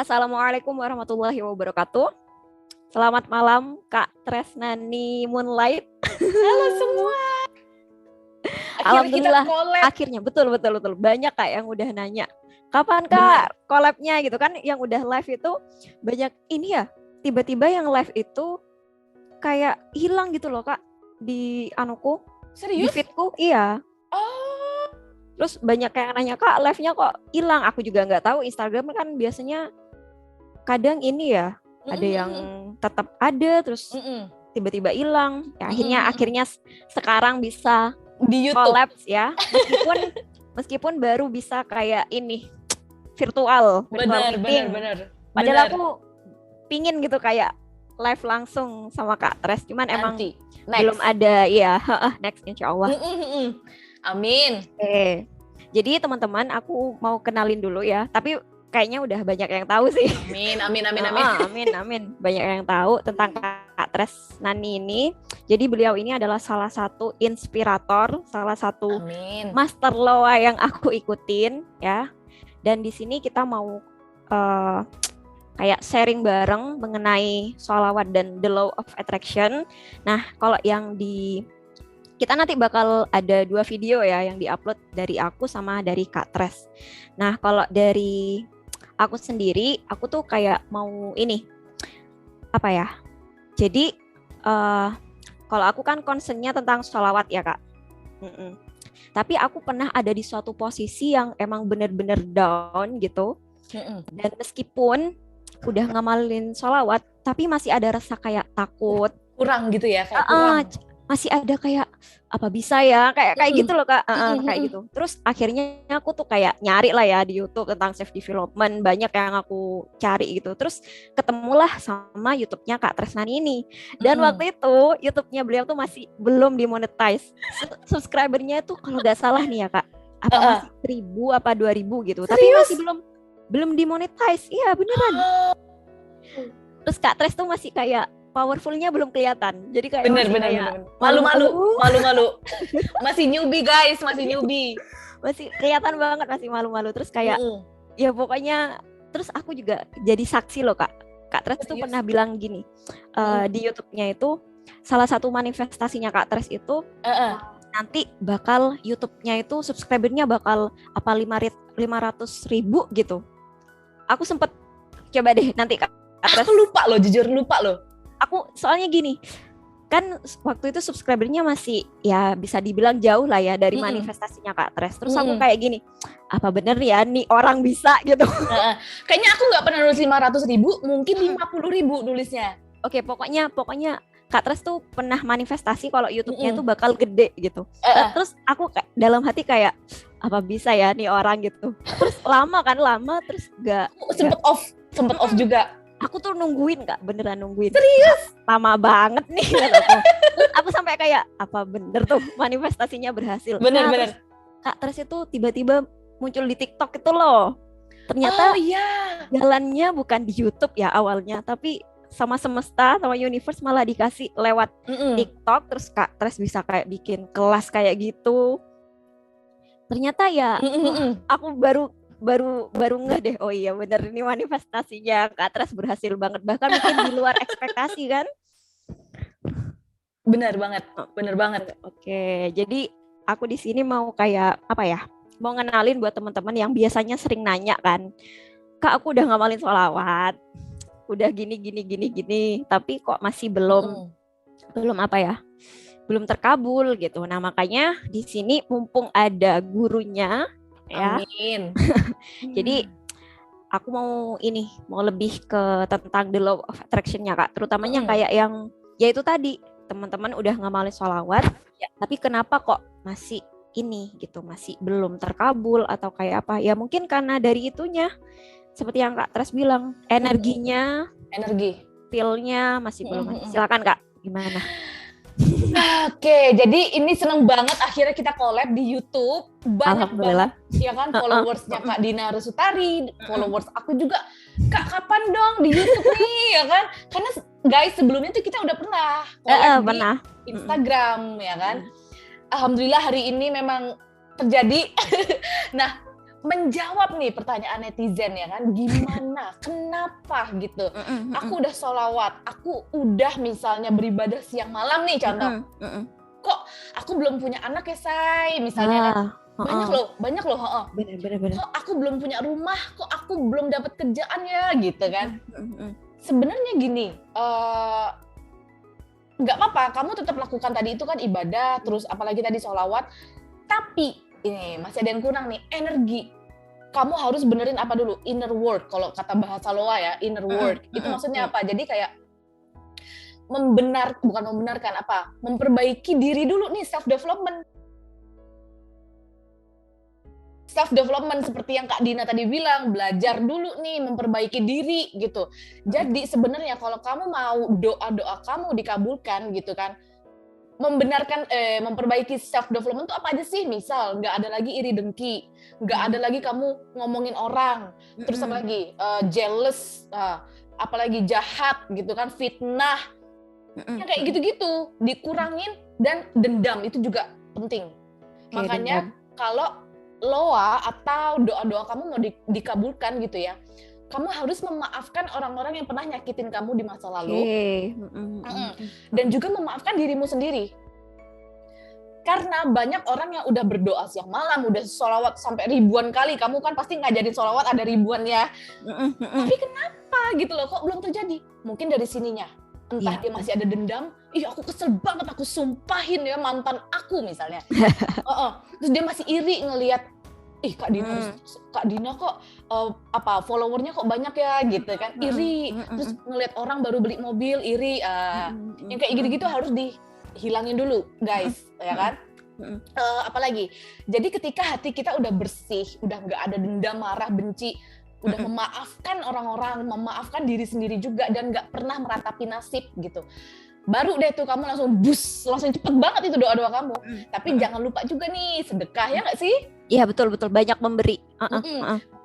Assalamualaikum warahmatullahi wabarakatuh. Selamat malam Kak Tresnani Moonlight. Halo semua. Alhamdulillah kita collab. Akhirnya betul. Banyak Kak yang udah nanya, kapan Kak collabnya gitu kan, yang udah live itu banyak ini ya. Tiba-tiba yang live itu kayak hilang gitu loh Kak di anuku. Serius? Di feedku, iya. Oh. Terus banyak yang nanya, Kak live-nya kok hilang. Aku juga nggak tahu, Instagram kan biasanya kadang ini ya, ada yang tetap ada terus tiba-tiba hilang. Ya, akhirnya sekarang bisa di YouTube collapse ya. Meskipun baru bisa kayak ini virtual meeting. Padahal aku pingin gitu kayak live langsung sama Kak Tres, cuman emang belum ada ya. Next insya Allah. Amin. Jadi teman-teman, aku mau kenalin dulu ya. Tapi kayaknya udah banyak yang tahu sih. Amin. Banyak yang tahu tentang Kak Tresnani ini. Jadi beliau ini adalah salah satu inspirator, salah satu master loa yang aku ikutin ya. Dan di sini kita mau kayak sharing bareng mengenai sholawat dan the law of attraction. Nah, kalau yang kita nanti bakal ada 2 video ya yang diupload dari aku sama dari Kak Tres. Nah, kalau dari aku sendiri, aku tuh kayak mau ini, apa ya? Jadi, kalau aku kan concernnya tentang sholawat ya Kak. Tapi aku pernah ada di suatu posisi yang emang bener-bener down gitu. Dan meskipun udah ngamalin sholawat, tapi masih ada rasa kayak takut. Kurang gitu ya, kayak kurang. Masih ada kayak apa bisa ya kayak gitu loh Kak, kayak gitu. Terus akhirnya aku tuh kayak nyari lah ya di YouTube tentang self development, banyak yang aku cari gitu. Terus ketemulah sama YouTube-nya Kak Tresnani ini. Dan waktu itu YouTube-nya beliau tuh masih belum dimonetize. Subscribernya tuh kalau nggak salah nih ya Kak, apa masih 1.000 apa 2.000 gitu. Serius? Tapi masih belum dimonetize. Iya beneran. Terus Kak Tres tuh masih kayak powerfulnya belum kelihatan, jadi kayak bener. Malu-malu. Masih newbie guys, masih kelihatan banget, masih malu-malu. Terus kayak ya pokoknya, terus aku juga jadi saksi loh Kak Tres tuh pernah bilang gini, di YouTube-nya itu salah satu manifestasinya Kak Tres itu nanti bakal YouTube-nya itu subscribernya bakal apa 500.000 gitu. Aku sempet coba deh nanti Kak Tres. Aku jujur lupa loh. Aku soalnya gini, kan waktu itu subscribernya masih ya bisa dibilang jauh lah ya dari manifestasinya Kak Tres. Terus aku kayak gini, apa bener ya nih orang bisa gitu. Kayaknya aku nggak pernah nulis 500.000, mungkin 50.000 nulisnya. Oke, pokoknya Kak Tres tuh pernah manifestasi kalau YouTube-nya tuh bakal gede gitu. Terus aku dalam hati kayak apa bisa ya nih orang gitu. Terus lama terus sempet off juga. Aku tuh nungguin Kak, beneran nungguin. Serius? Lama banget nih aku sampai kayak apa bener tuh manifestasinya berhasil. Bener. Kak Tres itu tiba-tiba muncul di TikTok itu loh. Ternyata jalannya bukan di YouTube ya awalnya, tapi sama semesta, sama universe malah dikasih lewat TikTok. Terus Kak Tres bisa kayak bikin kelas kayak gitu. Ternyata ya aku baru ngeh deh, oh iya bener ini manifestasinya Kak Tres berhasil banget, bahkan mungkin di luar ekspektasi kan. Bener banget. Oke, jadi aku di sini mau kayak apa ya, mau ngenalin buat teman-teman yang biasanya sering nanya kan, Kak aku udah ngamalin sholawat, udah gini, tapi kok masih belum apa ya, belum terkabul gitu. Nah makanya di sini mumpung ada gurunya ya. Amin. Jadi aku mau lebih ke tentang the law of attraction-nya Kak, terutamanya kayak yang yaitu tadi teman-teman udah ngamalin sholawat tapi kenapa kok masih gitu, masih belum terkabul atau kayak apa ya, mungkin karena dari itunya seperti yang Kak Tres bilang, energi feel-nya masih belum. Silakan Kak, gimana? Oke, jadi ini seneng banget akhirnya kita collab di YouTube. Banyak banget ya kan followersnya Kak Dina Rusutari, followers aku juga. Kak kapan dong di YouTube nih ya kan? Karena guys sebelumnya tuh kita udah pernah collab di Instagram ya kan. Alhamdulillah hari ini memang terjadi. Nah menjawab nih pertanyaan netizen ya kan, gimana, kenapa gitu. Aku udah sholawat, aku udah misalnya beribadah siang malam nih contoh. Kok aku belum punya anak ya say, misalnya kan. Banyak loh. Bener. Kok aku belum punya rumah, kok aku belum dapat kerjaan ya gitu kan. Sebenarnya gini, nggak apa-apa, kamu tetap lakukan tadi itu kan ibadah, terus apalagi tadi sholawat, tapi ini masih ada yang kurang nih, energi. Kamu harus benerin apa dulu? Inner work, kalau kata bahasa Loa ya, inner work. Itu maksudnya apa? Jadi kayak memperbaiki diri dulu nih, self-development. Self-development seperti yang Kak Dina tadi bilang, belajar dulu nih, memperbaiki diri gitu. Jadi sebenarnya kalau kamu mau doa-doa kamu dikabulkan gitu kan, memperbaiki self development itu apa aja sih? Misal nggak ada lagi iri dengki, nggak ada lagi kamu ngomongin orang, terus apa lagi jealous, apalagi jahat gitu kan, fitnah, ya kayak gitu-gitu dikurangin, dan dendam itu juga penting. Makanya kalau Loa atau doa-doa kamu mau dikabulkan gitu ya, kamu harus memaafkan orang-orang yang pernah nyakitin kamu di masa lalu. Dan juga memaafkan dirimu sendiri. Karena banyak orang yang udah berdoa siang malam, udah sholawat sampai ribuan kali. Kamu kan pasti ngajarin sholawat ada ribuan ya. Tapi kenapa gitu loh, kok belum terjadi? Mungkin dari sininya. Entah dia masih ada dendam, aku kesel banget, aku sumpahin ya mantan aku misalnya. Terus dia masih iri ngelihat, Kak Dina kok followernya kok banyak ya gitu kan, iri. Terus ngelihat orang baru beli mobil, iri. Yang kayak gitu-gitu harus dihilangin dulu guys, ya kan. Apalagi, jadi ketika hati kita udah bersih, udah nggak ada dendam, marah, benci, udah memaafkan orang-orang, memaafkan diri sendiri juga, dan nggak pernah meratapi nasib gitu, baru deh tuh kamu langsung cepet banget itu doa-doa kamu. Tapi jangan lupa juga nih sedekah, ya nggak sih? Iya betul, banyak memberi.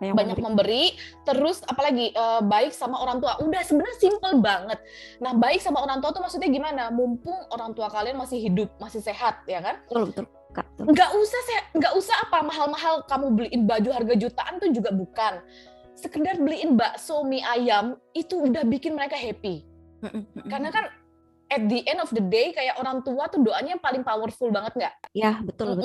Banyak memberi. Terus apalagi baik sama orang tua. Udah sebenarnya simple banget. Nah, baik sama orang tua tuh maksudnya gimana? Mumpung orang tua kalian masih hidup, masih sehat, ya kan? Betul. Nggak usah apa mahal-mahal kamu beliin baju harga jutaan tuh juga bukan. Sekedar beliin bakso, mie ayam itu udah bikin mereka happy. Karena kan at the end of the day kayak orang tua tuh doanya yang paling powerful banget nggak? Ya betul.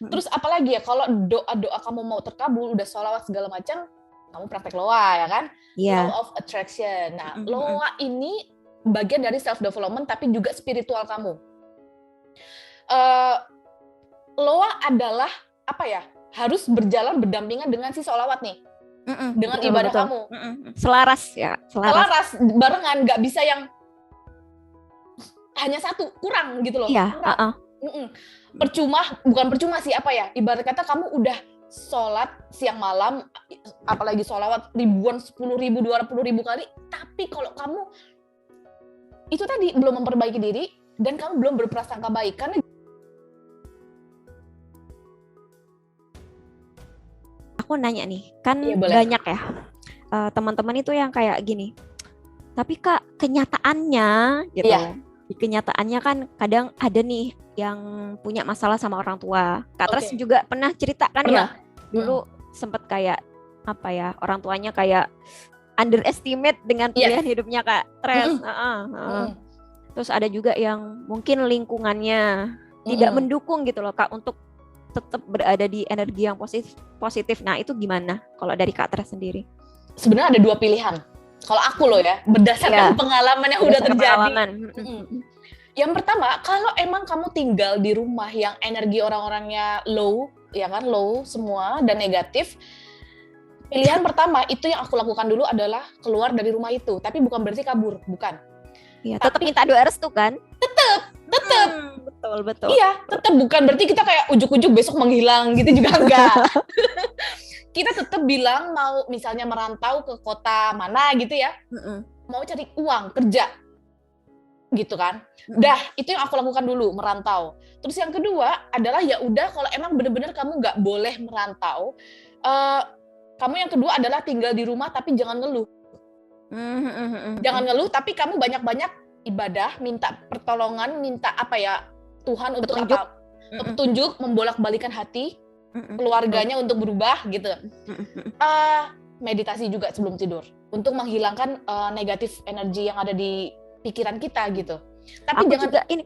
Terus apalagi ya, kalau doa kamu mau terkabul, udah sholawat segala macam, kamu praktek Loa ya kan? Law of attraction. Nah, Loa ini bagian dari self development tapi juga spiritual kamu. Loa adalah apa ya? Harus berjalan berdampingan dengan si sholawat nih. Dengan ibadah kamu. Selaras barengan, nggak bisa yang hanya satu, kurang gitu loh. Bukan percuma sih, apa ya, ibarat kata kamu udah sholat siang malam, apalagi sholawat ribuan, 10.000, 20.000 kali, tapi kalau kamu itu tadi belum memperbaiki diri dan kamu belum berprasangka baik, karena aku nanya nih, kan banyak ya teman-teman itu yang kayak gini, tapi Kak, kenyataannya gitu, di kenyataannya kan kadang ada nih yang punya masalah sama orang tua. Kak Tres juga pernah cerita kan ya, dulu sempet kayak apa ya, orang tuanya kayak underestimate dengan pilihan hidupnya Kak Tres. Terus ada juga yang mungkin lingkungannya tidak mendukung gitu loh Kak untuk tetap berada di energi yang positif. Nah itu gimana kalau dari Kak Tres sendiri? Sebenarnya ada dua pilihan. Kalau aku loh ya, berdasarkan pengalaman yang udah terjadi. Yang pertama, kalau emang kamu tinggal di rumah yang energi orang-orangnya low, ya kan, low semua dan negatif, pilihan pertama itu yang aku lakukan dulu adalah keluar dari rumah itu. Tapi bukan berarti kabur, bukan. Iya, tetap minta doa restu kan? Tetap. Betul. Iya, tetap, bukan berarti kita kayak ujuk-ujuk besok menghilang gitu juga enggak. Kita tetap bilang mau misalnya merantau ke kota mana gitu ya, mau cari uang, kerja, gitu kan. Dah, itu yang aku lakukan dulu, merantau. Terus yang kedua adalah ya udah, kalau emang bener-bener kamu nggak boleh merantau, kamu yang kedua adalah tinggal di rumah tapi jangan ngeluh. Jangan ngeluh, tapi kamu banyak-banyak ibadah, minta pertolongan, minta apa ya, Tuhan untuk petunjuk, membolak-balikan hati. keluarganya untuk berubah gitu. Meditasi juga sebelum tidur untuk menghilangkan negatif energi yang ada di pikiran kita gitu. Tapi aku jangan juga ini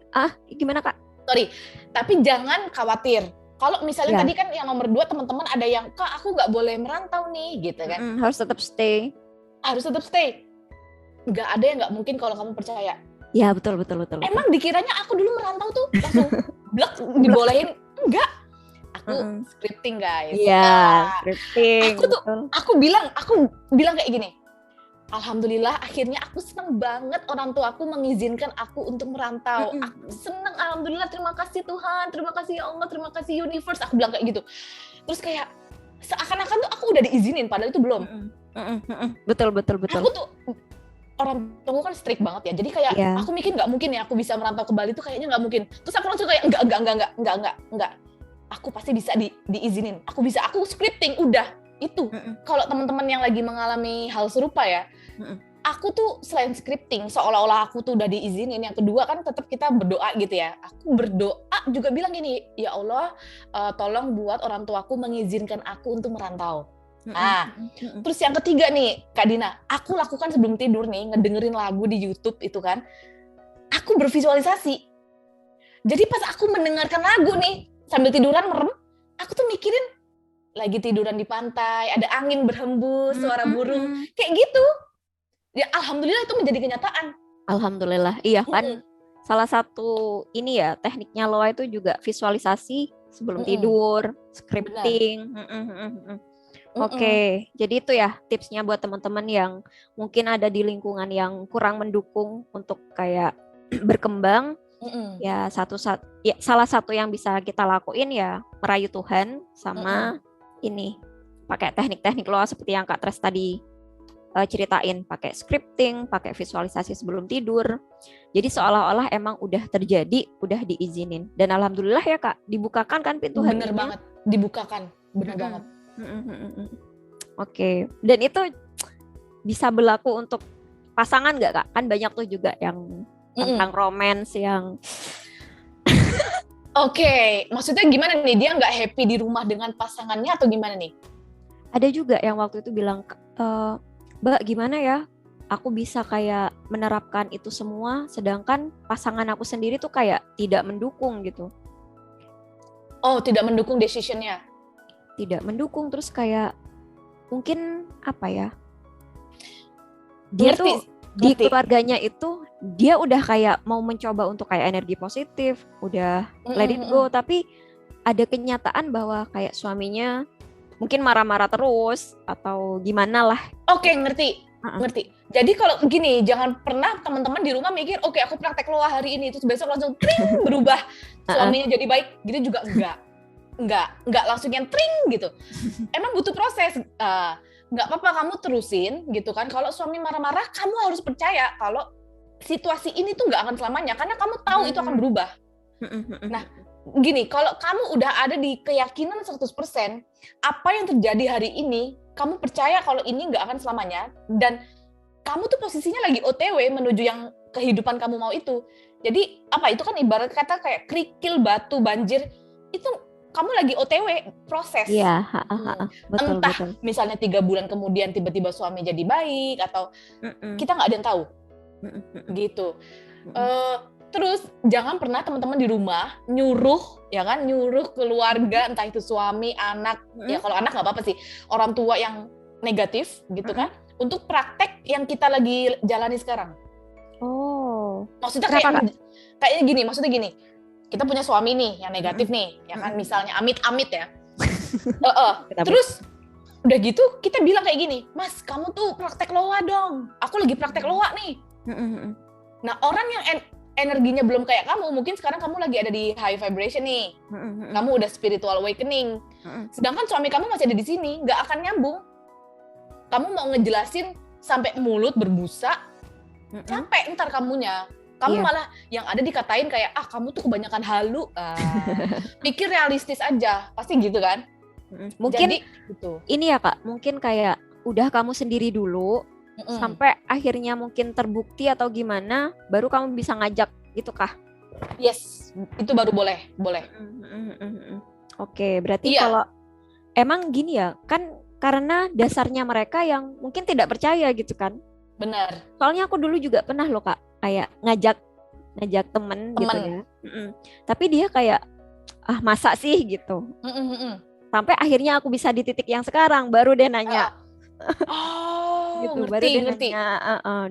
gimana Kak? Sorry, tapi jangan khawatir. Kalau misalnya tadi kan yang nomor 2 teman-teman ada yang Kak aku nggak boleh merantau nih gitu kan. Harus tetap stay. Harus tetap stay. Nggak ada yang nggak mungkin kalau kamu percaya. Ya betul. Emang dikiranya aku dulu merantau tuh langsung blek dibolehin? Enggak. Aku scripting guys. Iya, scripting. Aku bilang kayak gini. Alhamdulillah akhirnya aku seneng banget orang tua aku mengizinkan aku untuk merantau. Aku seneng, alhamdulillah, terima kasih Tuhan, terima kasih ya Allah, terima kasih universe. Aku bilang kayak gitu. Terus kayak seakan-akan tuh aku udah diizinin padahal itu belum. Betul. Aku tuh orang tua kan strict banget ya. Jadi kayak aku mikir nggak mungkin ya aku bisa merantau ke Bali tuh kayaknya nggak mungkin. Terus aku langsung kayak enggak. Aku pasti bisa diizinin. Aku bisa, aku scripting udah itu. Kalau teman-teman yang lagi mengalami hal serupa ya, aku tuh selain scripting seolah-olah aku tuh udah diizinin. Yang kedua kan tetap kita berdoa gitu ya. Aku berdoa juga bilang gini, ya Allah, tolong buat orang tuaku mengizinkan aku untuk merantau. Terus yang ketiga nih, Kak Dina, aku lakukan sebelum tidur nih, ngedengerin lagu di YouTube itu kan, aku bervisualisasi. Jadi pas aku mendengarkan lagu nih, sambil tiduran merem, aku tuh mikirin lagi tiduran di pantai, ada angin berhembus, suara burung, kayak gitu. Ya alhamdulillah itu menjadi kenyataan. Alhamdulillah, iya kan. Salah satu ini ya tekniknya Loa itu juga visualisasi sebelum tidur, scripting. Oke, jadi itu ya tipsnya buat teman-teman yang mungkin ada di lingkungan yang kurang mendukung untuk kayak berkembang. Ya salah satu yang bisa kita lakuin ya merayu Tuhan sama ini pakai teknik-teknik Loa seperti yang Kak Tres tadi ceritain, pakai scripting, pakai visualisasi sebelum tidur. Jadi seolah-olah emang udah terjadi, udah diizinin. Dan alhamdulillah ya Kak, dibukakan kan pintu hatinya. Bener banget, dibukakan, bener banget. Oke, dan itu bisa berlaku untuk pasangan nggak Kak? Kan banyak tuh juga yang tentang romance yang Oke, maksudnya gimana nih? Dia nggak happy di rumah dengan pasangannya atau gimana nih? Ada juga yang waktu itu bilang, Mbak gimana ya? Aku bisa kayak menerapkan itu semua, sedangkan pasangan aku sendiri tuh kayak tidak mendukung gitu. Oh, tidak mendukung decision-nya? Tidak mendukung, terus kayak mungkin apa ya? Dia tuh di keluarganya itu dia udah kayak mau mencoba untuk kayak energi positif, udah let it go, tapi ada kenyataan bahwa kayak suaminya mungkin marah-marah terus atau gimana lah. Oke, ngerti. Jadi kalau gini, jangan pernah teman-teman di rumah mikir, oke aku praktek Loa hari ini, terus besok langsung tring berubah, suaminya jadi baik, gitu juga enggak langsung yang tring gitu. Emang butuh proses. Nggak apa-apa kamu terusin gitu kan. Kalau suami marah-marah, kamu harus percaya kalau situasi ini tuh nggak akan selamanya, karena kamu tahu itu akan berubah. Nah, gini, kalau kamu udah ada di keyakinan 100%, apa yang terjadi hari ini, kamu percaya kalau ini nggak akan selamanya, dan kamu tuh posisinya lagi OTW menuju yang kehidupan kamu mau itu. Jadi, apa itu kan ibarat kata kayak kerikil, batu, banjir, itu kamu lagi OTW proses. Iya, betul. Entah misalnya 3 bulan kemudian tiba-tiba suami jadi baik atau kita nggak ada yang tahu. Gitu. Terus jangan pernah teman-teman di rumah nyuruh keluarga, entah itu suami, anak, ya kalau anak nggak apa-apa sih, orang tua yang negatif gitu kan, untuk praktek yang kita lagi jalani sekarang. Oh. Maksudnya kayaknya gini. Kita punya suami nih yang negatif nih, ya kan, misalnya amit-amit ya. Terus udah gitu kita bilang kayak gini, Mas kamu tuh praktek Loa dong, aku lagi praktek Loa nih. Nah orang yang energinya belum kayak kamu, mungkin sekarang kamu lagi ada di high vibration nih, kamu udah spiritual awakening, sedangkan suami kamu masih ada di sini, nggak akan nyambung. Kamu mau ngejelasin sampai mulut berbusa, capek ntar kamunya. Kamu malah yang ada dikatain kayak, kamu tuh kebanyakan halu. Pikir realistis aja, pasti gitu kan? Mungkin jadi, gitu. Ini ya Kak, mungkin kayak udah kamu sendiri dulu, sampai akhirnya mungkin terbukti atau gimana, baru kamu bisa ngajak gitu kah? Yes, itu baru boleh. Oke, berarti kalau emang gini ya, kan karena dasarnya mereka yang mungkin tidak percaya gitu kan. Benar. Soalnya aku dulu juga pernah loh Kak, kayak ngajak temen gitu ya. Tapi dia kayak masa sih gitu. Sampai akhirnya aku bisa di titik yang sekarang, baru dia nanya. Gitu, baru dia nanya,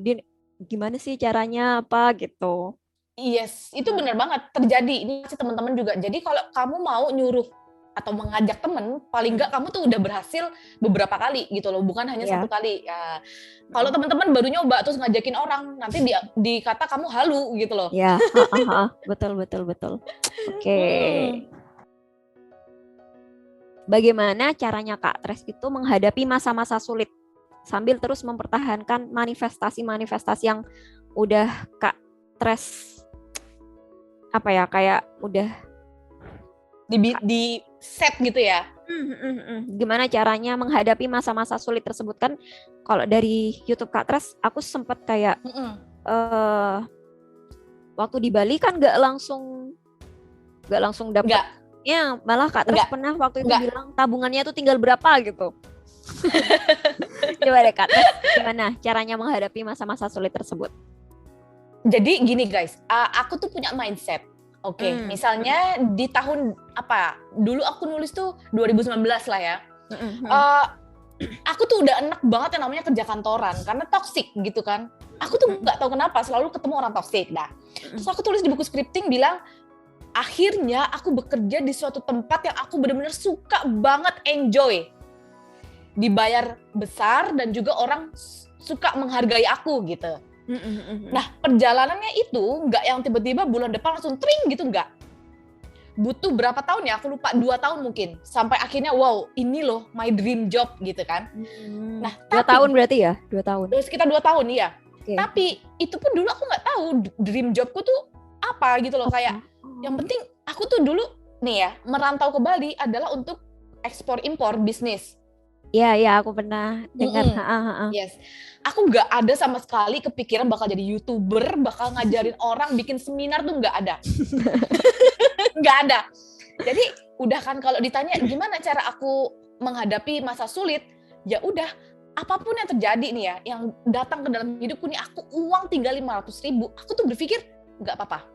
dia gimana sih caranya apa gitu. Yes, itu benar banget terjadi. Ini sih teman-teman juga. Jadi kalau kamu mau nyuruh atau mengajak temen, paling enggak kamu tuh udah berhasil beberapa kali gitu loh, bukan hanya satu kali. Ya, kalau teman-teman baru nyoba terus ngajakin orang, nanti dikata kamu halu gitu loh. Ya, betul. Oke. Bagaimana caranya Kak Tres itu menghadapi masa-masa sulit sambil terus mempertahankan manifestasi-manifestasi yang udah Kak Tres kayak udah di set gitu ya. Gimana caranya menghadapi masa-masa sulit tersebut? Kan kalau dari YouTube Kak Tres, aku sempat kayak waktu di Bali kan nggak langsung dapat. Ya, malah Kak Tres pernah waktu itu bilang tabungannya tuh tinggal berapa gitu. Coba deh Kak Tres, gimana caranya menghadapi masa-masa sulit tersebut? Jadi gini guys, aku tuh punya mindset. Misalnya di tahun dulu aku nulis tuh 2019 lah ya. Aku tuh udah enak banget yang namanya kerja kantoran karena toksik gitu kan. Aku tuh nggak tahu kenapa selalu ketemu orang toksik. Terus aku tulis di buku scripting bilang, akhirnya aku bekerja di suatu tempat yang aku benar-benar suka banget, enjoy. Dibayar besar dan juga orang suka menghargai aku gitu. Nah, perjalanannya itu nggak yang tiba-tiba bulan depan langsung tring gitu, nggak. Butuh berapa tahun ya, aku lupa, 2 tahun mungkin. Sampai akhirnya, wow, ini loh my dream job gitu kan. Nah, 2 tahun berarti ya? 2 tahun. Sekitar 2 tahun, iya. Okay. Tapi itu pun dulu aku nggak tahu dream jobku tuh apa gitu loh. Kayak yang penting aku tuh dulu nih ya, merantau ke Bali adalah untuk ekspor-impor bisnis. Iya, aku pernah dengar. Yes. Aku nggak ada sama sekali kepikiran bakal jadi YouTuber, bakal ngajarin orang bikin seminar tuh nggak ada. Nggak ada. Jadi udah kan kalau ditanya gimana cara aku menghadapi masa sulit, ya udah apapun yang terjadi nih ya, yang datang ke dalam hidupku nih, aku uang tinggal 500.000, aku tuh berpikir nggak apa-apa.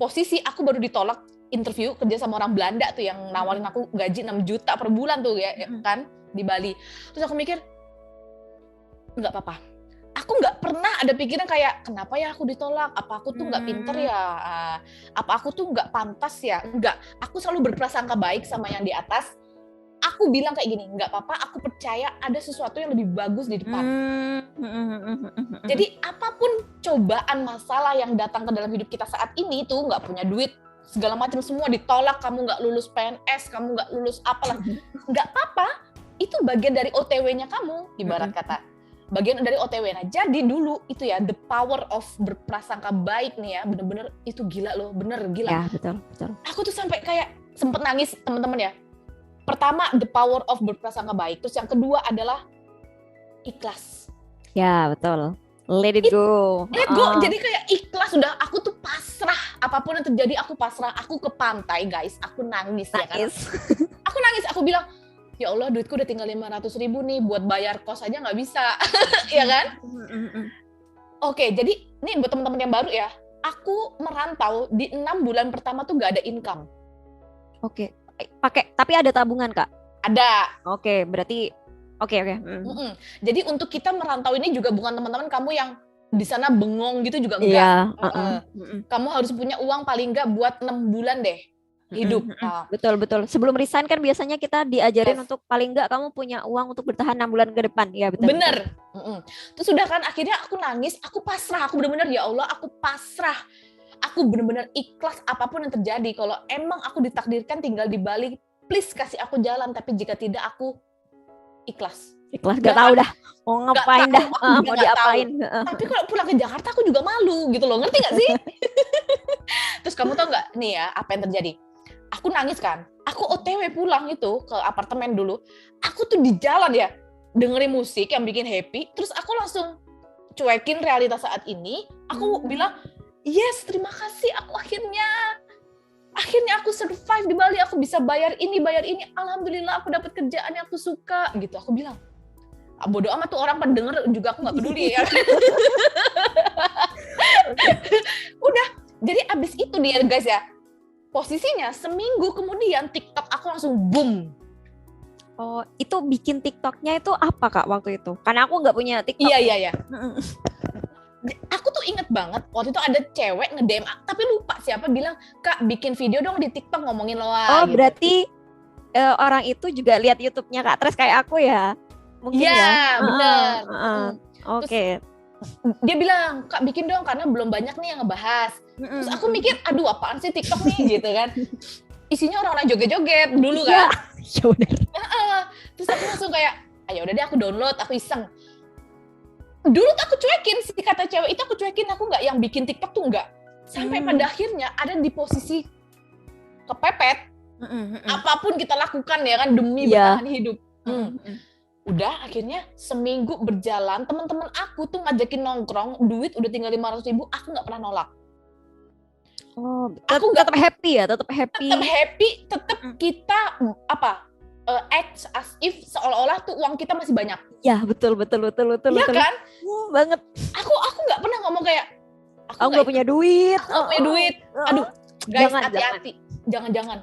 Posisi aku baru ditolak interview kerja sama orang Belanda tuh yang nawarin aku gaji 6 juta per bulan tuh ya kan di Bali. Terus aku mikir nggak apa-apa. Aku nggak pernah ada pikiran kayak kenapa ya aku ditolak? Apa aku tuh nggak pinter ya? Apa aku tuh nggak pantas ya? Nggak. Aku selalu berprasangka baik sama yang di atas. Aku bilang kayak gini, nggak apa-apa. Aku percaya ada sesuatu yang lebih bagus di depan. Jadi apapun cobaan masalah yang datang ke dalam hidup kita saat ini tuh nggak punya duit, segala macam semua ditolak, kamu nggak lulus PNS, kamu nggak lulus apalah, nggak apa-apa. Itu bagian dari OTW-nya kamu, ibarat kata. Bagian dari OTW. Nah, jadi dulu itu ya, the power of berprasangka baik nih ya, bener-bener itu gila loh, bener gila. Ya, betul. Aku tuh sampai kayak sempet nangis, teman-teman ya. Pertama, the power of berprasangka baik. Terus yang kedua adalah ikhlas. Ya, betul. Let it go. Let go. Jadi kayak ikhlas, udah aku tuh pasrah. Apapun yang terjadi, aku pasrah. Aku ke pantai, guys. Aku nangis. Ya kan. Aku nangis, aku bilang, ya Allah, duitku udah tinggal 500.000 nih, buat bayar kos aja nggak bisa, ya kan? Oke, jadi nih buat teman-teman yang baru ya, aku merantau di 6 bulan pertama tuh nggak ada income. Oke, tapi ada tabungan Kak? Ada. Oke, berarti oke. Jadi untuk kita merantau ini juga bukan teman-teman kamu yang di sana bengong gitu juga enggak. Kamu harus punya uang paling nggak buat 6 bulan deh. Hidup. Betul. Sebelum resign kan biasanya kita diajarin untuk paling enggak kamu punya uang untuk bertahan 6 bulan ke depan. Ya, betul. Bener. Terus udah kan akhirnya aku nangis, aku pasrah, aku bener-bener ya Allah, aku pasrah. Aku bener-bener ikhlas apapun yang terjadi. Kalau emang aku ditakdirkan tinggal di Bali, please kasih aku jalan, tapi jika tidak aku ikhlas. Gak tahu dah mau ngapain dah, mau diapain. Tapi kalau pulang ke Jakarta aku juga malu gitu loh, ngerti gak sih? Terus kamu tau gak nih ya apa yang terjadi? Aku nangis kan, aku OTW pulang itu ke apartemen dulu, aku tuh di jalan ya, dengerin musik yang bikin happy, terus aku langsung cuekin realitas saat ini, aku bilang, yes terima kasih, aku akhirnya akhirnya aku survive di Bali, aku bisa bayar ini, alhamdulillah aku dapat kerjaan yang aku suka gitu. Aku bilang, bodo amat tuh orang pendengar juga, aku nggak peduli ya. Udah, jadi abis itu dia guys ya, posisinya seminggu kemudian TikTok aku langsung boom. Oh, itu bikin TikToknya itu apa Kak waktu itu? Karena aku nggak punya TikTok. Iya. Aku tuh inget banget, waktu itu ada cewek nge-DM, tapi lupa siapa, bilang, Kak bikin video dong di TikTok ngomongin Loa. Oh gitu. Berarti orang itu juga lihat YouTube-nya Kak Tres kayak aku ya? Mungkin ya? Bener. Oke. Dia bilang, Kak bikin dong karena belum banyak nih yang ngebahas. Terus aku mikir, aduh apaan sih TikTok nih gitu kan. Isinya orang-orang joget-joget dulu kan. Ya bener. Terus aku langsung kayak, ayo udah deh aku download, aku iseng. Dulu tuh aku cuekin sih kata cewek itu, aku cuekin, aku nggak yang bikin TikTok tuh nggak. Sampai pada akhirnya ada di posisi kepepet. Apapun kita lakukan ya kan demi bertahan hidup. Udah akhirnya seminggu berjalan, teman-teman aku tuh ngajakin nongkrong, duit udah tinggal 500.000, aku nggak pernah nolak. Oh, aku tetap happy ya, tetap happy, tetap kita act as if seolah-olah tuh uang kita masih banyak. Ya betul. Iya kan? Banget. Aku nggak pernah ngomong kayak aku nggak punya duit. Aku nggak punya duit. Aduh, guys hati-hati, jangan.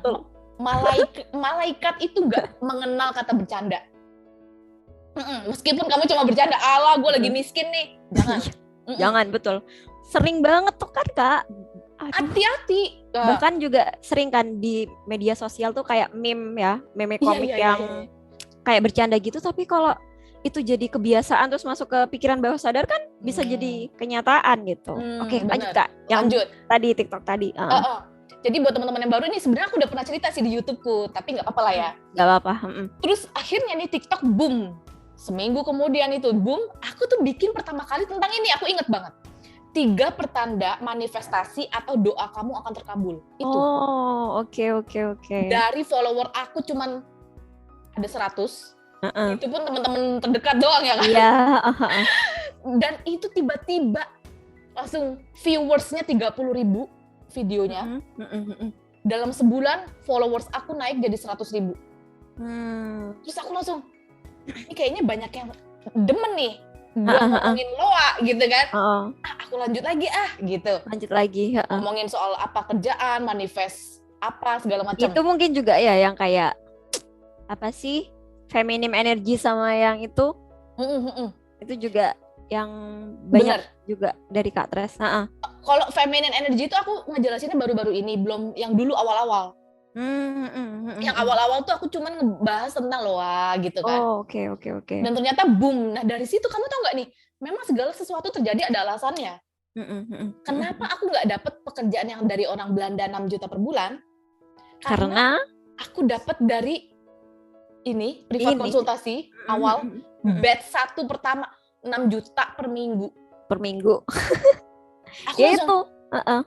Malaikat itu nggak mengenal kata bercanda. Meskipun kamu cuma bercanda, ala gue lagi miskin nih, jangan betul. Sering banget tuh kan Kak. Hati-hati. Bahkan juga sering kan di media sosial tuh kayak meme komik yang kayak bercanda gitu, tapi kalau itu jadi kebiasaan terus masuk ke pikiran bawah sadar kan bisa jadi kenyataan gitu. Oke, lanjut Kak. Lanjut. Tadi TikTok tadi. Jadi buat teman-teman yang baru ini, sebenarnya aku udah pernah cerita sih di YouTubeku, tapi nggak apa-apa lah ya. Nggak apa-apa. Terus akhirnya nih TikTok boom. Seminggu kemudian itu boom, aku tuh bikin pertama kali tentang ini, aku inget banget. 3 pertanda manifestasi atau doa kamu akan terkabul. Itu. Oh, oke. Dari follower aku cuman ada 100. Itu pun teman-teman terdekat doang ya kan. Iya. Dan itu tiba-tiba langsung viewersnya 30.000 videonya. Dalam sebulan followers aku naik jadi 100.000. Terus aku langsung, ini kayaknya banyak yang demen nih gua ngomongin Loa gitu kan. Aku lanjut lagi gitu. Lanjut lagi. Ngomongin soal apa kerjaan, manifest apa segala macam. Itu mungkin juga ya yang kayak apa sih? Feminim energy sama yang itu. Itu juga yang banyak juga dari Kak Tres. Kalau feminine energy itu aku ngejelasinnya baru-baru ini, belum yang dulu awal-awal. Yang awal-awal tuh aku cuman ngebahas tentang Loa gitu kan. Oh, oke. Dan ternyata boom. Nah dari situ kamu tau nggak nih, memang segala sesuatu terjadi ada alasannya. Kenapa aku nggak dapet pekerjaan yang dari orang Belanda 6 juta per bulan? Karena aku dapat dari ini privat konsultasi awal, batch 1 pertama 6 juta per minggu. Aku ya langsung, itu.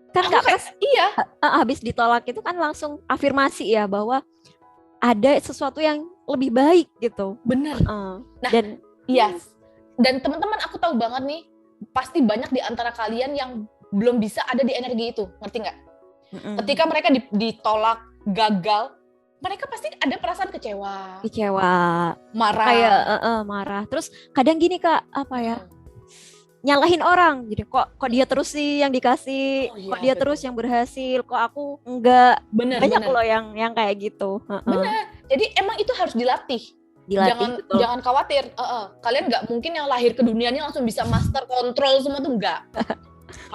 Kan Kak Tres, iya. Habis ditolak itu kan langsung afirmasi ya bahwa ada sesuatu yang lebih baik gitu. Bener. Nah, dan dan teman-teman aku tahu banget nih, pasti banyak di antara kalian yang belum bisa ada di energi itu, ngerti nggak? Ketika mereka ditolak, gagal, mereka pasti ada perasaan kecewa, marah. Kayak marah. Terus kadang gini Kak, apa ya? Nyalahin orang, jadi kok dia terus sih yang dikasih, kok dia terus yang berhasil, kok aku enggak. Banyak loh yang kayak gitu. Bener, jadi emang itu harus dilatih. Jangan khawatir, kalian nggak mungkin yang lahir ke dunia ini langsung bisa master kontrol semua tuh, enggak.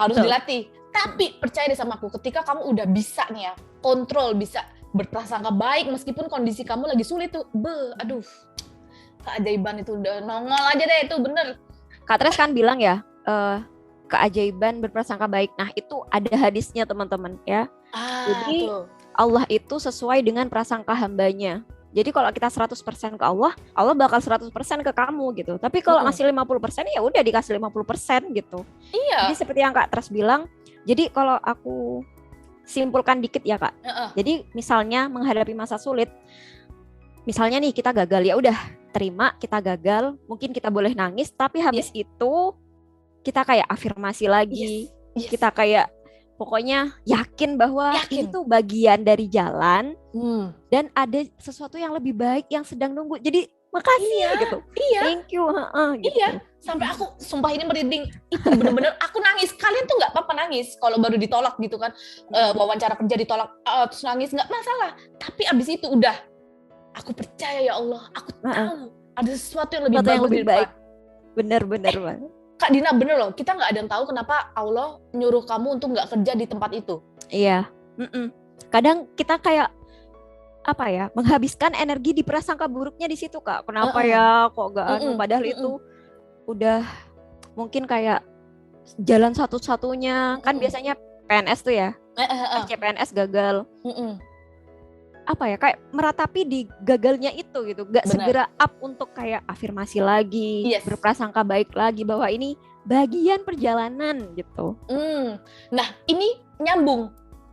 Harus dilatih. Tapi percaya deh sama aku, ketika kamu udah bisa nih ya kontrol, bisa berprasangka baik meskipun kondisi kamu lagi sulit tuh, aduh, keajaiban itu udah nongol aja deh, itu bener. Kak Tres kan bilang ya, keajaiban berprasangka baik. Nah itu ada hadisnya teman-teman ya. Jadi Allah itu sesuai dengan prasangka hambanya. Jadi kalau kita 100% ke Allah, Allah bakal 100% ke kamu gitu. Tapi kalau ngasih 50% ya udah dikasih 50% gitu. Iya. Jadi seperti yang Kak Tres bilang, jadi kalau aku simpulkan dikit ya Kak. Jadi misalnya menghadapi masa sulit, misalnya nih kita gagal, ya udah terima kita gagal, mungkin kita boleh nangis, tapi habis itu kita kayak afirmasi lagi, kita kayak pokoknya yakin bahwa ini tuh bagian dari jalan dan ada sesuatu yang lebih baik yang sedang nunggu. Jadi makasih ya gitu. Iya. Thank you. Gitu. Iya. Sampai aku sumpah ini merinding. Itu bener-bener aku nangis. Kalian tuh nggak apa-apa nangis kalau baru ditolak gitu kan. Wawancara kerja ditolak terus nangis nggak masalah. Tapi abis itu udah. Aku percaya ya Allah. Aku tahu ada sesuatu yang lebih bagus di depan. Bener banget. Kak Dina bener loh. Kita nggak ada yang tahu kenapa Allah nyuruh kamu untuk nggak kerja di tempat itu. Iya. Kadang kita kayak apa ya, menghabiskan energi di prasangka buruknya di situ Kak. Kenapa ya kok gak padahal itu udah mungkin kayak jalan satu-satunya. Kan biasanya PNS tuh ya. CPNS gagal. Apa ya, kayak meratapi di gagalnya itu gitu. Gak segera up untuk kayak afirmasi lagi, berprasangka baik lagi bahwa ini bagian perjalanan gitu. Nah, ini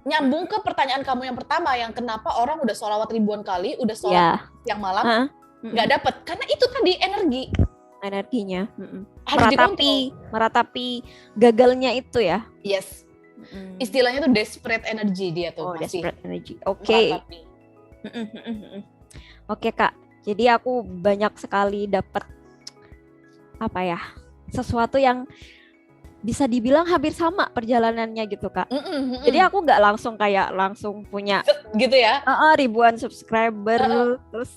nyambung ke pertanyaan kamu yang pertama, yang kenapa orang udah sholawat ribuan kali, udah sholat siang malam, nggak dapet. Karena itu tadi energinya. Meratapi gagalnya itu ya. Yes. Istilahnya tuh desperate energy dia tuh. Desperate energy. Oke. Oke Kak. Jadi aku banyak sekali dapet apa ya, sesuatu yang bisa dibilang hampir sama perjalanannya gitu Kak. Jadi aku nggak langsung punya gitu ya, ribuan subscriber. Terus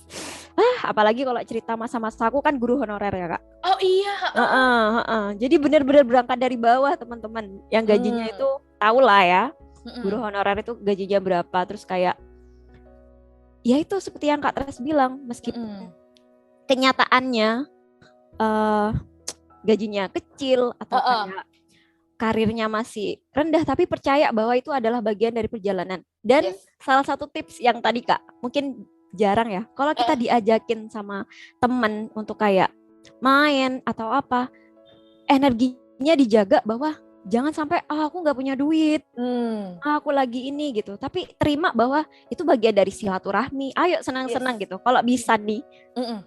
apalagi kalau cerita masa-masa aku kan guru honorer ya Kak. Oh iya. Jadi benar-benar berangkat dari bawah teman-teman. Yang gajinya itu tahu lah ya. Guru honorer itu gajinya berapa. Terus kayak ya itu seperti yang Kak Tres bilang, meskipun kenyataannya gajinya kecil atau kayak karirnya masih rendah, tapi percaya bahwa itu adalah bagian dari perjalanan. Dan salah satu tips yang tadi Kak, mungkin jarang ya, kalau kita diajakin sama temen untuk kayak main atau apa, energinya dijaga bahwa jangan sampai aku nggak punya duit, aku lagi ini gitu. Tapi terima bahwa itu bagian dari silaturahmi. Ayo senang-senang gitu. Kalau bisa nih,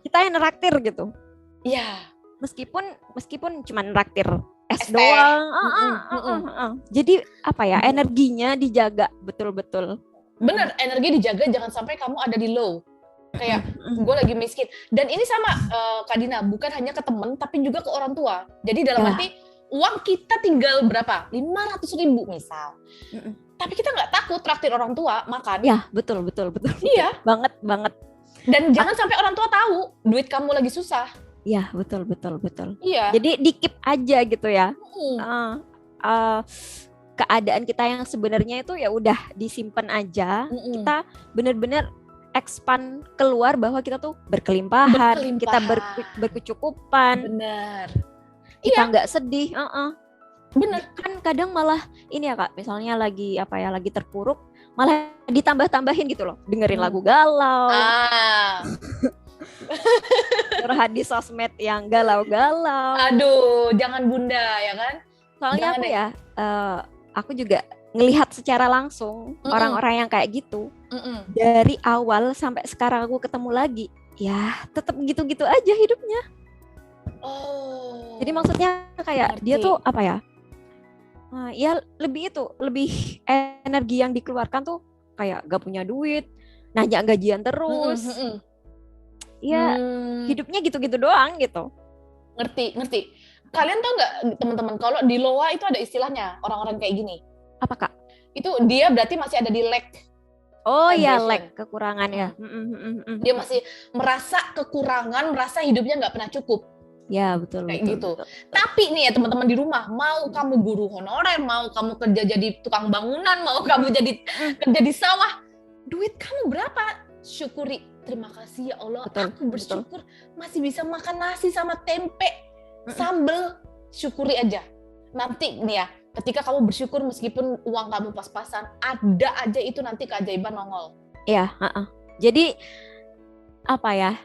kita yang neraktir gitu. Iya. Meskipun cuma neraktir es doang. Jadi apa ya, energinya dijaga betul-betul. Bener, energi dijaga, jangan sampai kamu ada di low. Kayak gue lagi miskin. Dan ini sama Kak Dina, bukan hanya ke temen, tapi juga ke orang tua. Jadi dalam arti uang kita tinggal berapa? 500.000 misal. Tapi kita nggak takut traktir orang tua makan. Ya, betul. Iya. Banget. Dan jangan sampai orang tua tahu duit kamu lagi susah. Iya, betul. Iya. Jadi di-keep aja gitu ya. Keadaan kita yang sebenarnya itu ya udah disimpan aja. Kita benar-benar expand keluar bahwa kita tuh berkelimpahan. Kita berkecukupan. Benar. Kita nggak sedih. Bener. Kan kadang malah ini ya Kak, misalnya lagi terpuruk, malah ditambah-tambahin gitu loh, dengerin lagu galau, curhat di sosmed yang galau-galau. Aduh, jangan bunda ya kan? Soalnya aku juga ngelihat secara langsung orang-orang yang kayak gitu. Dari awal sampai sekarang aku ketemu lagi, ya tetap gitu-gitu aja hidupnya. Jadi maksudnya kayak dia tuh apa ya? Ya lebih energi yang dikeluarkan tuh kayak gak punya duit, nanya gajian terus. Ya hidupnya gitu-gitu doang gitu. Ngerti. Kalian tau nggak teman-teman, kalau di Loa itu ada istilahnya orang-orang kayak gini. Apa Kak? Itu dia berarti masih ada di lack. Oh ya, lack, kekurangan ya. Dia masih merasa kekurangan, merasa hidupnya nggak pernah cukup. Ya betul. Kayak gitu. Tapi nih ya teman-teman di rumah, mau kamu guru honorer, mau kamu kerja jadi tukang bangunan, mau kamu jadi kerja di sawah, duit kamu berapa? Syukuri. Terima kasih ya Allah, aku bersyukur masih bisa makan nasi sama tempe, sambel. Syukuri aja. Nanti nih ya, ketika kamu bersyukur meskipun uang kamu pas-pasan, ada aja itu nanti keajaiban nongol. Iya, Jadi apa ya?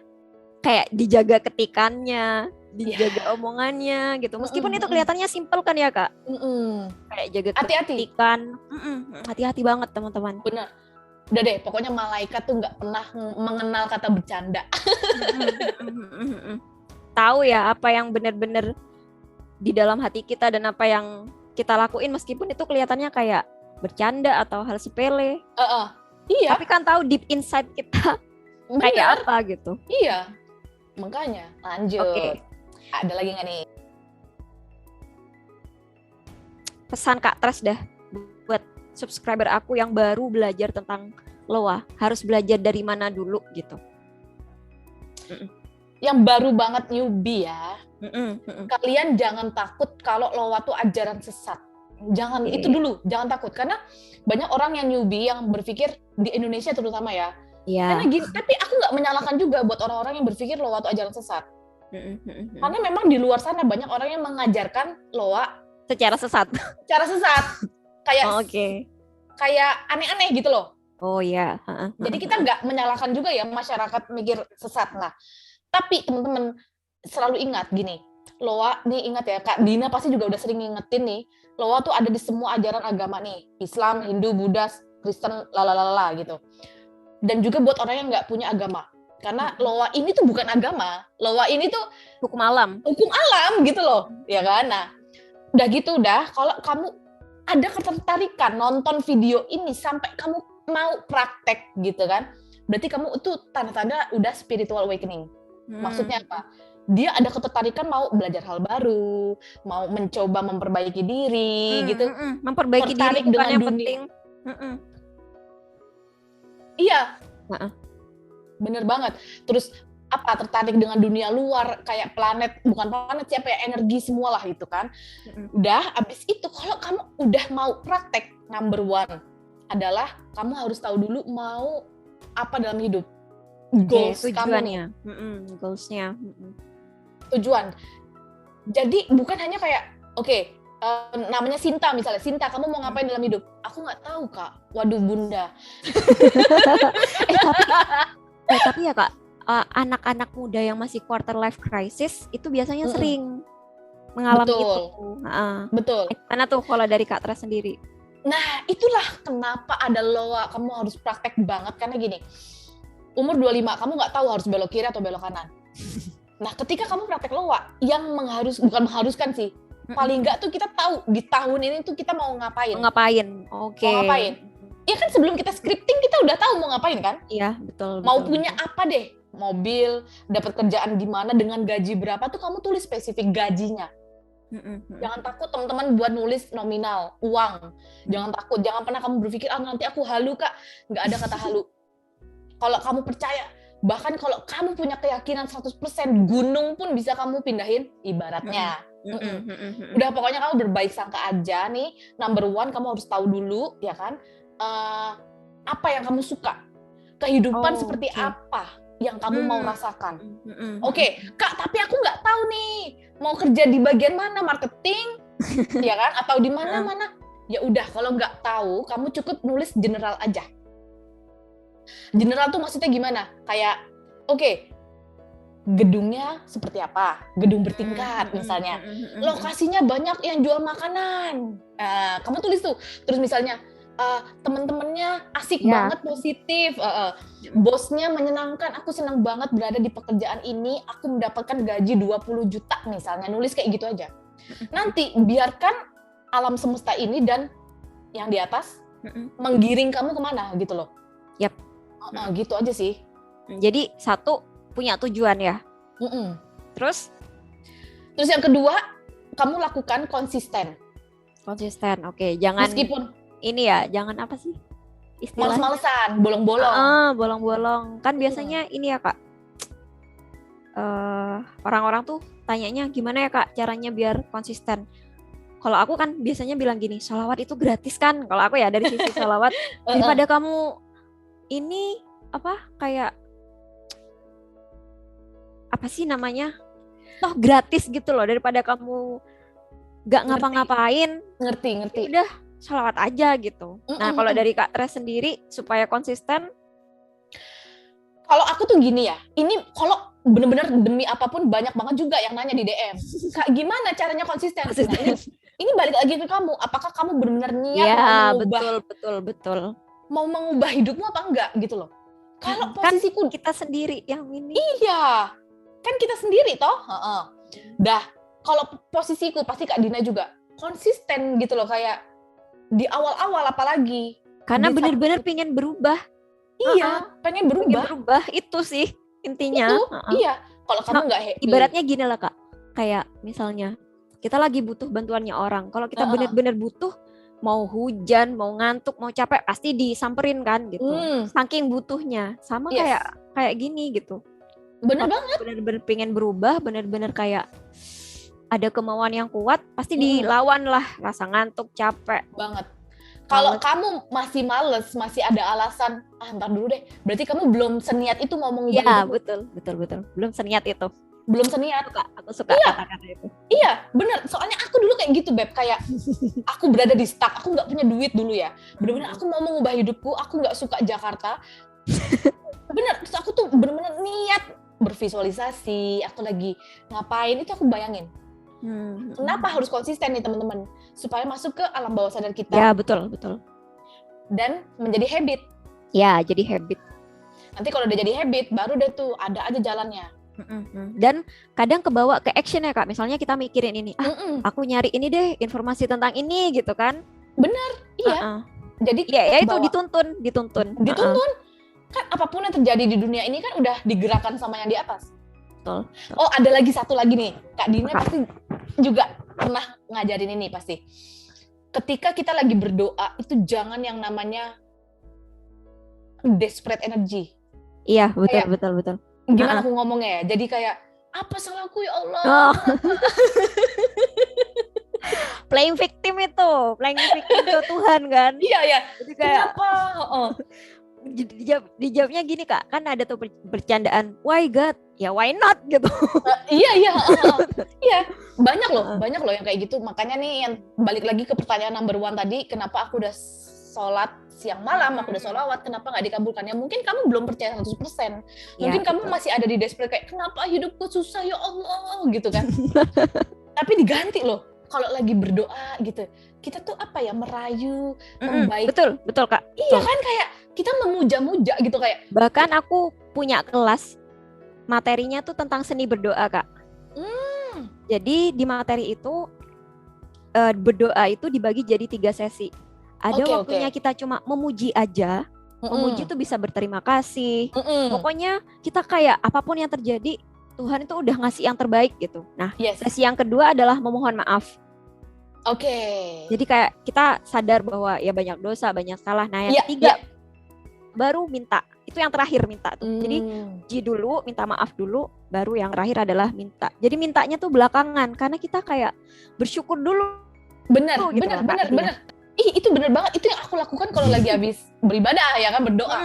Kayak dijaga ketikannya, dijaga omongannya gitu. Meskipun itu kelihatannya simpel kan ya Kak? Kayak jaga ketikan. Hati-hati banget teman-teman. Benar. Udah deh, pokoknya malaikat tuh nggak pernah mengenal kata bercanda. Tahu ya apa yang benar-benar di dalam hati kita dan apa yang kita lakuin, meskipun itu kelihatannya kayak bercanda atau hal sepele. Iya. Tapi kan tahu deep inside kita kayak apa gitu. Iya. Makanya lanjut. Oke. Ada lagi nggak nih? Pesan Kak Tres dah buat subscriber aku yang baru belajar tentang Loa, harus belajar dari mana dulu gitu. Yang baru banget newbie ya. Kalian jangan takut kalau Loa tuh ajaran sesat. Jangan itu dulu, jangan takut karena banyak orang yang newbie yang berpikir di Indonesia terutama ya. Karena gini, tapi aku nggak menyalahkan juga buat orang-orang yang berpikir Loa tuh ajaran sesat. Karena memang di luar sana banyak orang yang mengajarkan Loa secara sesat. Kayak kayak aneh-aneh gitu loh. Oh iya. Jadi kita nggak menyalahkan juga ya masyarakat mikir sesat. Nah, tapi teman-teman selalu ingat gini, Loa nih, ingat ya, Kak Dina pasti juga udah sering ngingetin nih, Loa tuh ada di semua ajaran agama nih, Islam, Hindu, Buddha, Kristen, lalalala gitu. Dan juga buat orang yang nggak punya agama. Karena Loa ini tuh bukan agama, Loa ini tuh hukum alam gitu loh, ya kan? Nah, udah gitu kalau kamu ada ketertarikan nonton video ini sampai kamu mau praktek gitu kan, berarti kamu itu tanda-tanda udah spiritual awakening. Maksudnya apa? Dia ada ketertarikan mau belajar hal baru, mau mencoba memperbaiki diri gitu. Memperbaiki diri bukan yang penting. Iya. Bener banget. Terus tertarik dengan dunia luar, kayak bukan planet siapa ya, energi semua lah itu kan. Udah, abis itu kalau kamu udah mau praktek, number one adalah kamu harus tahu dulu mau apa dalam hidup. Goals tujuannya. Goalsnya. Tujuan. Jadi bukan hanya kayak, namanya Sinta misalnya, Sinta kamu mau ngapain dalam hidup? Aku nggak tahu Kak. Waduh Bunda. Tapi ya Kak, anak-anak muda yang masih quarter life crisis itu biasanya sering mengalami itu. Betul. Mana tuh kalau dari Kak Tres sendiri? Nah, itulah kenapa ada Loa, kamu harus praktek banget karena gini. Umur 25, kamu nggak tahu harus belok kiri atau belok kanan. Nah, ketika kamu praktek Loa, yang bukan mengharuskan sih. Paling nggak tuh kita tahu di tahun ini tuh kita mau ngapain. Mau ngapain? Ya kan sebelum kita scripting kita udah tahu mau ngapain kan? Iya, betul. Mau punya apa deh? Mobil, dapat kerjaan gimana, dengan gaji berapa tuh kamu tulis spesifik gajinya. Jangan takut teman-teman buat nulis nominal, uang. Jangan takut, jangan pernah kamu berpikir, nanti aku halu Kak. Nggak ada kata halu. Kalau kamu percaya, bahkan kalau kamu punya keyakinan 100%, gunung pun bisa kamu pindahin ibaratnya. Udah pokoknya kamu berbaik sangka aja nih. Number one, kamu harus tahu dulu, ya kan? Apa yang kamu suka? Kehidupan seperti apa yang kamu mau rasakan? Kak, tapi aku nggak tahu nih mau kerja di bagian mana, marketing, ya kan? Atau di mana-mana? Ya udah, kalau nggak tahu, kamu cukup nulis general aja. General tuh maksudnya gimana? Kayak, gedungnya seperti apa? Gedung bertingkat misalnya. Lokasinya banyak yang jual makanan. Kamu tulis tuh. Terus misalnya, teman-temannya asik banget, positif, bosnya menyenangkan, aku senang banget berada di pekerjaan ini, aku mendapatkan gaji 20 juta misalnya, nulis kayak gitu aja. Nanti biarkan alam semesta ini dan yang di atas menggiring kamu kemana gitu loh. Gitu aja sih. Jadi satu, punya tujuan ya. Terus yang kedua, kamu lakukan konsisten. Jangan meskipun ini ya, jangan apa sih istilahnya? Males-malesan, bolong-bolong. Bolong-bolong. Kan biasanya ini ya Kak, orang-orang tuh tanyanya gimana ya Kak caranya biar konsisten. Kalau aku kan biasanya bilang gini, sholawat itu gratis kan. Kalau aku ya dari sisi sholawat, daripada kamu ini kayak apa sih namanya, toh gratis gitu loh, daripada kamu gak ngapa-ngapain. Ngerti. Udah sholawat aja gitu. Nah, kalau dari Kak Tres sendiri supaya konsisten, kalau aku tuh gini ya, ini kalau bener-bener demi apapun banyak banget juga yang nanya di DM, Kak gimana caranya konsisten? Nah, ini balik lagi ke kamu, apakah kamu benar-benar niat mau mengubah? Betul. Mau mengubah hidupmu apa enggak gitu loh. Kalau posisiku kan kita sendiri yang ini. Iya, kan kita sendiri toh. Dah, kalau posisiku pasti Kak Dina juga konsisten gitu loh, kayak di awal-awal apalagi. Karena benar-benar pengen berubah. Iya, pengen berubah. Itu sih intinya. Itu, iya. Kalau kamu nggak happy. Ibaratnya gini lah Kak, kayak misalnya kita lagi butuh bantuannya orang. Kalau kita benar-benar butuh, mau hujan, mau ngantuk, mau capek, pasti disamperin kan gitu. Saking butuhnya, sama kayak gini gitu. Bener banget. Bener-bener pengen berubah, bener-bener kayak ada kemauan yang kuat, pasti dilawan lah rasa ngantuk, capek. Banget. Kalau kamu masih males, masih ada alasan, ntar dulu deh. Berarti kamu belum seniat itu ngomong gitu. Iya, betul. Belum seniat itu. Belum seniat. Aku suka kata-kata itu. Iya, bener. Soalnya aku dulu kayak gitu, Beb. Kayak aku berada di stuck, aku nggak punya duit dulu ya. Bener-bener aku mau mengubah hidupku, aku nggak suka Jakarta. Bener, terus aku tuh bener-bener niat bervisualisasi, aku lagi ngapain, itu aku bayangin. Kenapa harus konsisten nih teman-teman? Supaya masuk ke alam bawah sadar kita. Ya, betul. Dan menjadi habit. Ya, jadi habit. Nanti kalau udah jadi habit, baru deh tuh ada aja jalannya. Dan kadang kebawa ke action ya Kak. Misalnya kita mikirin ini, aku nyari ini deh, informasi tentang ini gitu kan. Bener, iya. Jadi ya itu dituntun. Kan apapun yang terjadi di dunia ini kan udah digerakkan sama yang di atas. Betul. Oh, ada lagi satu lagi nih. Kak Dina pasti juga pernah ngajarin ini pasti. Ketika kita lagi berdoa, itu jangan yang namanya desperate energy. Iya, betul. Gimana aku ngomongnya ya? Jadi kayak, apa salahku ya Allah? Playing victim ke Tuhan kan? Iya. Jadi kayak, kenapa? Dijawabnya gini Kak, kan ada tuh bercandaan, why God? Ya why not gitu. Iya. Banyak loh yang kayak gitu. Makanya nih yang balik lagi ke pertanyaan number 1 tadi, kenapa aku udah sholat siang malam, aku udah sholawat, kenapa nggak dikabulkan? Ya mungkin kamu belum percaya 100%. Mungkin kamu masih ada di desperate kayak, kenapa hidupku susah ya Allah gitu kan. Tapi diganti loh, kalau lagi berdoa gitu, kita tuh apa ya, merayu, membaik. Betul Kak. Iya kan, kayak kita memuja-muja gitu kayak. Bahkan aku punya kelas, materinya tuh tentang seni berdoa Kak. Jadi di materi itu, berdoa itu dibagi jadi 3 sesi. Ada waktunya kita cuma memuji aja, memuji tuh bisa berterima kasih. Pokoknya kita kayak apapun yang terjadi, Tuhan itu udah ngasih yang terbaik gitu. Nah, sesi yang kedua adalah memohon maaf. Jadi kayak kita sadar bahwa ya banyak dosa, banyak salah. Nah, yang ketiga baru minta. Itu yang terakhir minta tuh. Jadi puji dulu, minta maaf dulu, baru yang terakhir adalah minta. Jadi mintanya tuh belakangan karena kita kayak bersyukur dulu. Bener. Itu bener banget, itu yang aku lakukan kalau lagi habis beribadah ya kan, berdoa.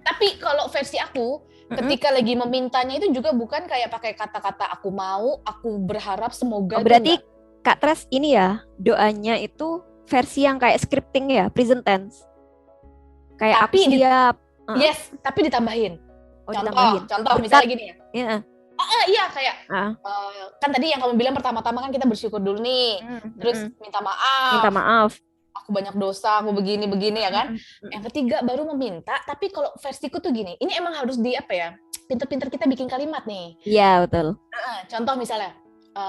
Tapi kalau versi aku, ketika lagi memintanya itu juga bukan kayak pakai kata-kata aku mau, aku berharap semoga. Berarti Kak Tres ini ya, doanya itu versi yang kayak scripting ya, present tense. Kayak tapi aku siap. Tapi ditambahin. Contoh misalnya gini ya. Iya kayak kan tadi yang kamu bilang pertama-tama kan kita bersyukur dulu nih, terus minta maaf, aku banyak dosa, aku begini ya kan. Yang ketiga baru meminta. Tapi kalau versiku tuh gini, ini emang harus di apa ya, pinter-pinter kita bikin kalimat nih. Iya betul. Contoh misalnya,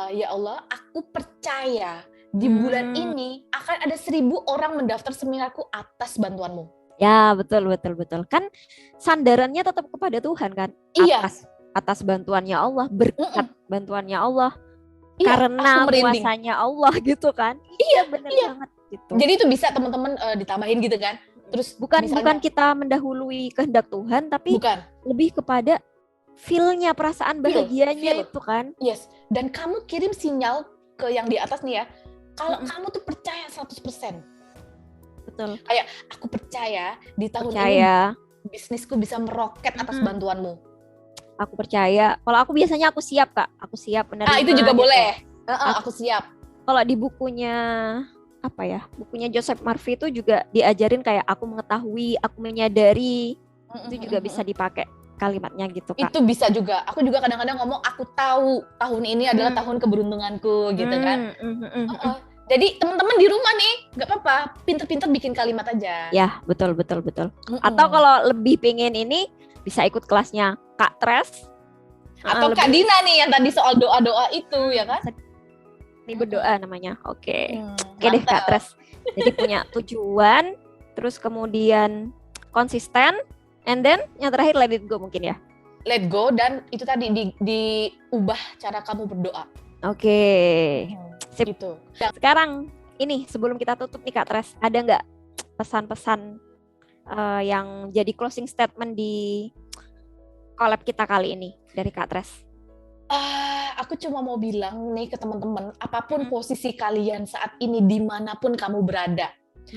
ya Allah, aku percaya di bulan ini akan ada 1.000 orang mendaftar seminarku atas bantuanmu. Ya betul. Kan sandarannya tetap kepada Tuhan kan. Atas bantuannya Allah, berkat bantuannya Allah, karena kuasanya Allah gitu kan. Benar banget gitu. Jadi itu bisa teman-teman ditambahin gitu kan. Terus bukan kita mendahului kehendak Tuhan, tapi lebih kepada feel-nya, perasaan bahagianya itu kan. Yes. Dan kamu kirim sinyal ke yang di atas nih ya. Kalau kamu tuh percaya 100%. Betul. Kayak aku percaya di tahun ini bisnisku bisa meroket atas bantuanmu. Aku percaya. Kalau aku biasanya aku siap Kak. Aku siap menerima. Itu juga gitu. Boleh. Aku siap. Kalau di bukunya bukunya Joseph Murphy itu juga diajarin kayak aku mengetahui, aku menyadari. Itu juga bisa dipakai kalimatnya gitu Kak. Itu bisa juga. Aku juga kadang-kadang ngomong aku tahu tahun ini adalah tahun keberuntunganku gitu kan. Jadi teman-teman di rumah nih, nggak apa-apa, pinter-pinter bikin kalimat aja. Ya betul. Atau kalau lebih pengen ini, bisa ikut kelasnya Kak Tres atau Kak Dina nih yang tadi soal doa-doa itu ya kan? Ini berdoa namanya. Oke deh Kak Tres. Jadi punya tujuan, terus kemudian konsisten, and then yang terakhir let it go mungkin ya. Let go, dan itu tadi diubah cara kamu berdoa. Oke. Sip. Gitu. Sekarang ini sebelum kita tutup nih Kak Tres, ada nggak pesan-pesan yang jadi closing statement di collab kita kali ini dari Kak Tres? Aku cuma mau bilang nih ke teman-teman, apapun posisi kalian saat ini, dimanapun kamu berada,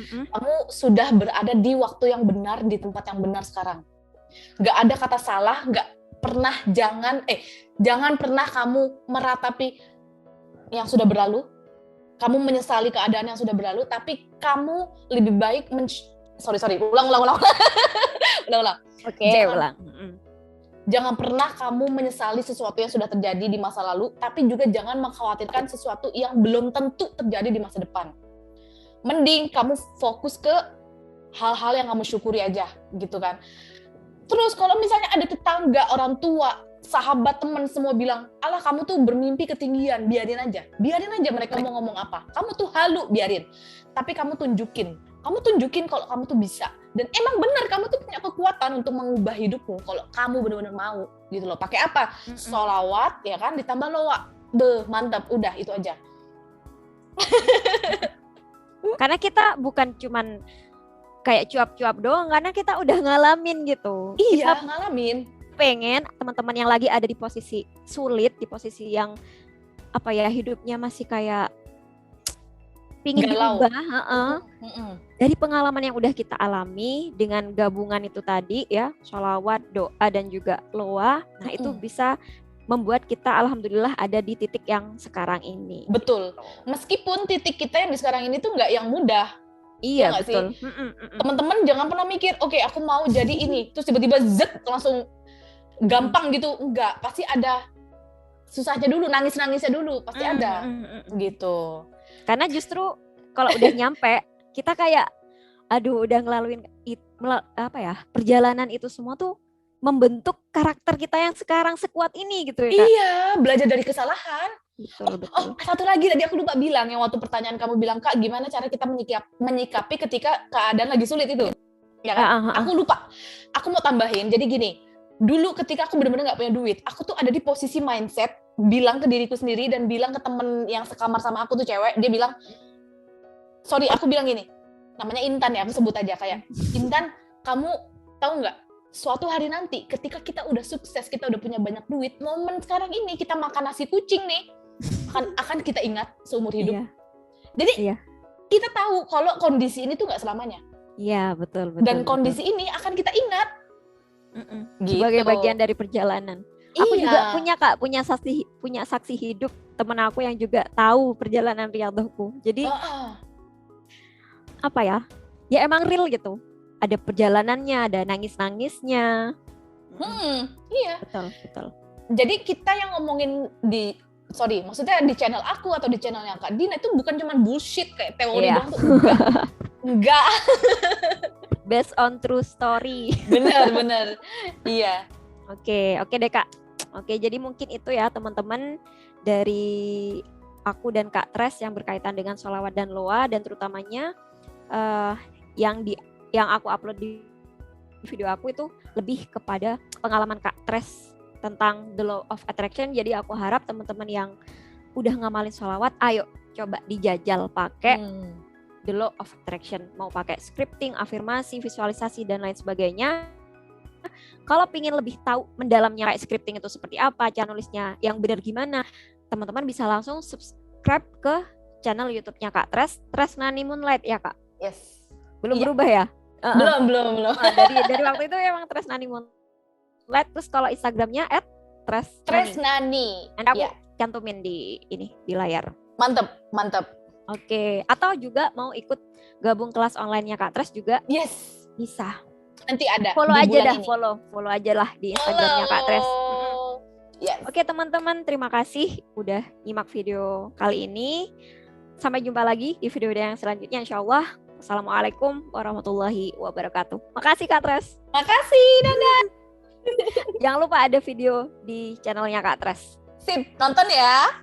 kamu sudah berada di waktu yang benar, di tempat yang benar sekarang. Nggak ada kata salah, nggak pernah, jangan pernah kamu meratapi yang sudah berlalu, kamu menyesali keadaan yang sudah berlalu, tapi kamu lebih baik ulang. Oke, ulang. Jangan pernah kamu menyesali sesuatu yang sudah terjadi di masa lalu, tapi juga jangan mengkhawatirkan sesuatu yang belum tentu terjadi di masa depan. Mending kamu fokus ke hal-hal yang kamu syukuri aja, gitu kan. Terus kalau misalnya ada tetangga, orang tua, sahabat, teman semua bilang, alah kamu tuh bermimpi ketinggian, biarin aja mereka mau ngomong apa. Kamu tuh halu, biarin. Tapi kamu tunjukin kalau kamu tuh bisa. Dan emang benar kamu tuh punya kekuatan untuk mengubah hidupmu kalau kamu benar-benar mau, gitu loh. Pakai apa? Sholawat, ya kan, ditambah loa. Mantap, udah itu aja. Karena kita bukan cuman kayak cuap-cuap doang, karena kita udah ngalamin gitu. Iya, kita ngalamin. Pengen teman-teman yang lagi ada di posisi sulit, di posisi yang hidupnya masih kayak pingin diubah, dari pengalaman yang udah kita alami dengan gabungan itu tadi ya, sholawat, doa, dan juga loa. Nah itu bisa membuat kita alhamdulillah ada di titik yang sekarang ini. Betul. Meskipun titik kita yang di sekarang ini tuh nggak yang mudah. Iya, betul. Teman-teman jangan pernah mikir, oke, aku mau jadi ini, terus tiba-tiba langsung gampang gitu. Enggak, pasti ada susahnya dulu, nangisnya dulu, pasti ada. Gitu. Karena justru kalau udah nyampe, kita kayak udah ngelaluin perjalanan itu semua tuh membentuk karakter kita yang sekarang sekuat ini gitu ya, Kak. Iya, belajar dari kesalahan. Betul. Satu lagi tadi aku lupa bilang, yang waktu pertanyaan kamu bilang, Kak, gimana cara kita menyikapi ketika keadaan lagi sulit itu? Ya kan? Aku lupa. Aku mau tambahin. Jadi gini, dulu ketika aku benar-benar nggak punya duit, aku tuh ada di posisi mindset bilang ke diriku sendiri dan bilang ke temen yang sekamar sama aku tuh cewek, dia bilang, aku bilang gini, namanya Intan ya, aku sebut aja kayak, Intan, kamu tahu nggak, suatu hari nanti ketika kita udah sukses, kita udah punya banyak duit, momen sekarang ini kita makan nasi kucing nih, akan kita ingat seumur hidup. Iya. Jadi kita tahu kalau kondisi ini tuh nggak selamanya. Iya, betul. Dan kondisi ini akan kita ingat. Gitu. Sebagai bagian dari perjalanan. Aku juga punya saksi hidup temen aku yang juga tahu perjalanan riyadhahku. Jadi ya emang real gitu. Ada perjalanannya, ada nangis-nangisnya. Iya. Betul. Jadi kita yang ngomongin maksudnya di channel aku atau di channelnya Kak Dina itu bukan cuma bullshit kayak teori doang tuh. Enggak. Based on true story. Bener. Iya. Oke deh Kak. Oke, jadi mungkin itu ya teman-teman dari aku dan Kak Tres yang berkaitan dengan sholawat dan loa, dan terutamanya yang aku upload di video aku itu lebih kepada pengalaman Kak Tres tentang the law of attraction. Jadi aku harap teman-teman yang udah ngamalin sholawat, ayo coba dijajal pakai the law of attraction. Mau pakai scripting, afirmasi, visualisasi, dan lain sebagainya. Kalau pingin lebih tahu mendalamnya kayak scripting itu seperti apa, cara nulisnya yang benar gimana, teman-teman bisa langsung subscribe ke channel YouTube-nya Kak Tres Nani Moonlight ya Kak? Yes. Belum berubah ya? Belum. Dari waktu itu emang Tres Nani Moonlight. Terus kalau Instagramnya Tres Nani. Nanti aku cantumin di layar. Mantap. Oke. Atau juga mau ikut gabung kelas online-nya Kak Tres juga? Yes. Bisa. Nanti ada. Follow aja lah di Instagramnya Kak Tres. Yes. Oke teman-teman, terima kasih udah nyimak video kali ini. Sampai jumpa lagi di video yang selanjutnya insyaallah. Assalamualaikum warahmatullahi wabarakatuh. Makasih Kak Tres. Makasih, dadah. Jangan lupa ada video di channelnya Kak Tres. Sip, nonton ya.